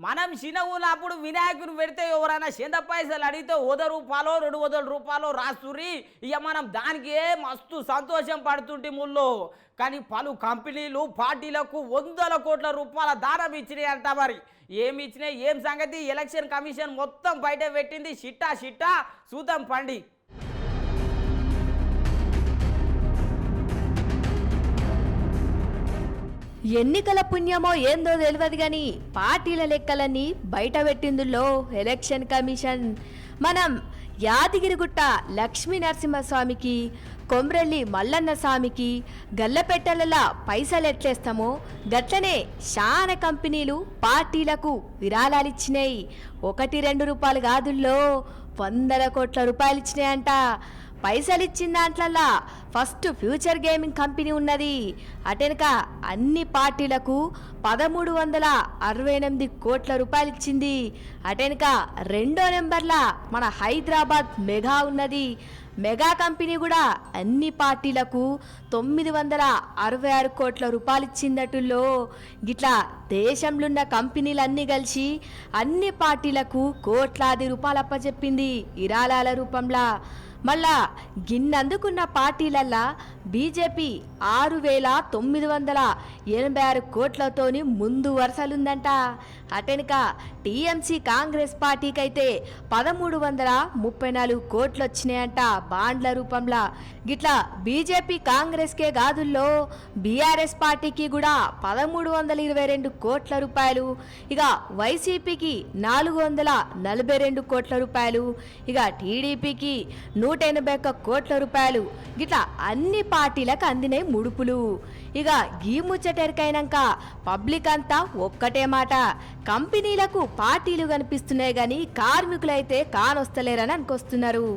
మనం చిన్న ఉన్నప్పుడు వినాయకుని పెడితే ఎవరైనా చింత పైసలు అడిగితే 100 రూపాయలు 200 రూపాయలు రాస్తుర్రి. ఇక మనం దానికి మస్తు సంతోషం పడుతుంటే ముళ్ళు. కానీ పలు కంపెనీలు పార్టీలకు 100 కోట్ల రూపాయల దానం ఇచ్చినాయి అంట. మరి ఏమి ఇచ్చినాయి ఏం సంగతి ఎలక్షన్ కమిషన్ మొత్తం బయట పెట్టింది. చిట్టా చూద్దాం పండి. ఎన్నికల పుణ్యమో ఏందో తెలియదు గాని పార్టీల లెక్కలన్నీ బయట పెట్టిందులో ఎలక్షన్ కమిషన్. మనం యాదగిరిగుట్ట లక్ష్మీ నరసింహస్వామికి, కొమ్రెల్లి మల్లన్న స్వామికి గల్లపెట్టెలలో పైసలు ఎట్లేస్తామో గట్లనే చాలా కంపెనీలు పార్టీలకు విరాళాలు ఇచ్చినాయి. 1-2 రూపాయలు కాదుల్లో 100 కోట్ల రూపాయలు ఇచ్చినాయంట. పైసలు ఇచ్చిన దాంట్లల్లా ఫస్ట్ ఫ్యూచర్ గేమింగ్ కంపెనీ ఉన్నది. అటెనక అన్ని పార్టీలకు 1368 కోట్ల రూపాయలు ఇచ్చింది. అటెనక 2వ నెంబర్ల మన హైదరాబాద్ మెగా ఉన్నది. మెగా కంపెనీ కూడా అన్ని పార్టీలకు 966 కోట్ల రూపాయలు ఇచ్చిందటుల్లో. గిట్లా దేశంలో ఉన్న కంపెనీలన్నీ కలిసి అన్ని పార్టీలకు కోట్లాది రూపాయలు అప్పచెప్పింది విరాళాల రూపంలో. మళ్ళా గిన్నందుకున్న పార్టీలల్లా బీజేపీ 6,986 కోట్లతోని ముందు వరుసలుందంట. అటెనక టీఎంసీ కాంగ్రెస్ పార్టీకైతే 1,334 కోట్లు వచ్చినాయంట బాండ్ల రూపంలో. గిట్లా బీజేపీ కాంగ్రెస్కే కాదుల్లో బీఆర్ఎస్ పార్టీకి కూడా 1,322 కోట్ల రూపాయలు, ఇక వైసీపీకి 442 కోట్ల రూపాయలు, ఇక టీడీపీకి 181 కోట్ల రూపాయలు. గిట్లా అన్ని పార్టీలకు అందినాయి ముడుపులు. ఇక గీ ముచ్చటెరికైనాక పబ్లిక్ అంతా ఒక్కటే మాట, కంపెనీలకు పార్టీలు కనిపిస్తున్నాయి కానీ కార్మికులైతే కానొస్తలేరని అనుకొస్తున్నారు.